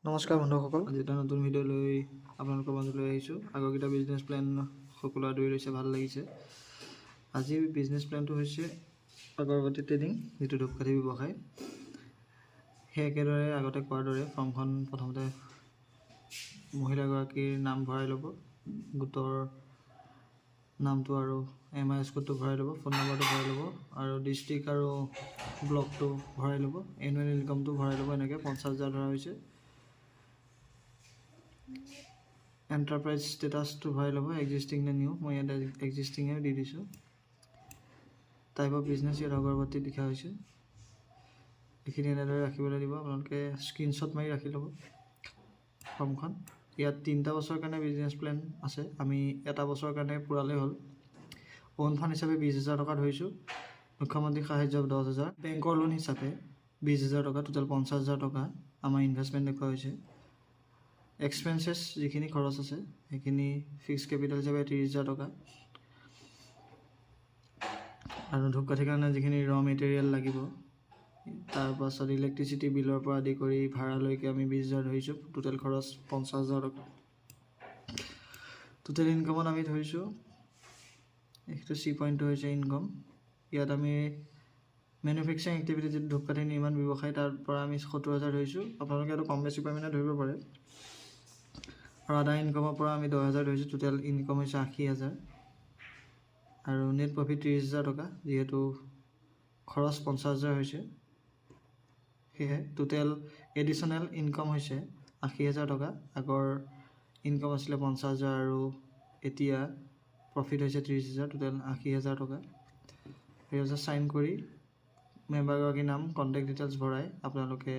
নমস্কাৰ বন্ধুসকল, আজি এটা নতুন ভিডিঅ' লৈ আপোনালোকৰ মাজলৈ আহিছোঁ। আগৰকেইটা বিজনেছ প্লেন সকলো আদৰি লৈছে, ভাল লাগিছে। আজি বিজনেছ প্লেনটো হৈছে আগৰবাতি ট্ৰেডিং, যিটো ধূপকাঠি ব্যৱসায়। সেই একেদৰে আগতে কোৱাৰ দৰে ফৰ্মখন প্ৰথমতে মহিলাগৰাকীৰ নাম ভৰাই ল'ব, গোটৰ নামটো আৰু MIS কোডটো ভৰাই ল'ব, ফোন নম্বৰটো ভৰাই ল'ব আৰু ডিষ্ট্ৰিক্ট আৰু ব্লকটো ভৰাই ল'ব, এনুৱেল ইনকামটো ভৰাই ল'ব। এনেকৈ 50,000 ধৰা হৈছে। এণ্টাৰপ্ৰাইজ ষ্টেটাছটো ভৰাই ল'ব, এক্সিষ্টিং নে নিউ। মই ইয়াত এক্সিষ্টিঙে দি দিছোঁ। টাইপ অফ বিজনেছ ইয়াত আগৰবাতি লিখা হৈছে। এইখিনি এনেদৰে ৰাখিবলৈ দিব। আপোনালোকে স্ক্ৰীনশ্বট মাৰি ৰাখি ল'ব ফৰ্মখন। ইয়াত 3টা বছৰৰ কাৰণে বিজনেছ প্লেন আছে। আমি এটা বছৰৰ কাৰণে পূৰালেই হ'ল। ওন ফাণ্ড হিচাপে 20,000 টকা ধৰিছোঁ। মুখ্যমন্ত্ৰী সাহায্য 10,000। বেংকৰ লোন হিচাপে 20,000 টকা, টোটেল 50,000 টকা আমাৰ ইনভেষ্টমেণ্ট দেখুওৱা হৈছে। এক্সপেঞ্চেছ যিখিনি খৰচ আছে সেইখিনি ফিক্স কেপিটেল হিচাপে 30,000 টকা আৰু ধূপকাঠিৰ কাৰণে যিখিনি মেটেৰিয়েল লাগিব, তাৰপাছত ইলেক্ট্ৰিচিটি বিলৰ পৰা আদি কৰি ভাড়ালৈকে আমি 20,000 ধৰিছোঁ। টোটেল খৰচ 50,000 টকা। টোটেল ইনকামত আমি ধৰিছোঁ, এইটো C পইণ্টটো হৈছে ইনকাম। ইয়াত আমি মেনুফেকচাৰিং এক্টিভিটি, যিটো ধূপকাঠি নিৰ্মাণ ব্যৱসায়, তাৰ পৰা আমি 70,000 ধৰিছোঁ। আপোনালোকে এইটো কম বেছি পৰিমাণে ধৰিব পাৰে। আৰু আদাৰ ইনকামৰ পৰা আমি 10,000 ধৰিছোঁ। টোটেল ইনকাম হৈছে 80,000 আৰু নেট প্ৰফিট 30,000 টকা। যিহেতু খৰচ 50,000 হৈছে, সেয়েহে টোটেল এডিশ্যনেল ইনকাম হৈছে 80,000 টকা। আগৰ ইনকাম আছিলে 50,000 আৰু এতিয়া প্ৰফিট হৈছে 30,000, টোটেল 80,000 টকা। সেইবিলাক চাইন কৰি মেম্বাৰগৰাকীৰ নাম, কণ্টেক্ট ডিটেইলছ ভৰাই আপোনালোকে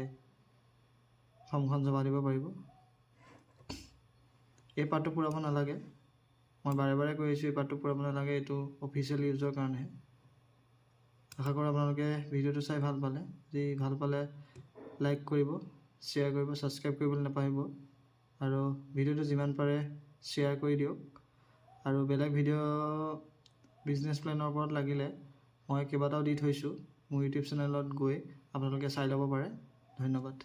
ফৰ্মখন জমা দিব পাৰিব। এই পাৰ্টটো পূৰাব নালাগে, মই বাৰে বাৰে কৈ আছোঁ, এই পাৰ্টটো পূৰাব নালাগে। এইটো অফিচিয়েল ইউজৰ কাৰণেহে। আশা কৰোঁ আপোনালোকে ভিডিঅ'টো চাই ভাল পালে। যদি ভাল পালে লাইক কৰিব, শ্বেয়াৰ কৰিব, ছাবস্ক্ৰাইব কৰিবলৈ নাপাহৰিব আৰু ভিডিঅ'টো যিমান পাৰে শ্বেয়াৰ কৰি দিয়ক। আৰু বেলেগ ভিডিঅ' বিজনেছ প্লেনৰ ওপৰত লাগিলে মই কেইবাটাও দি থৈছোঁ মোৰ ইউটিউব চেনেলত, গৈ আপোনালোকে চাই ল'ব পাৰে। ধন্যবাদ।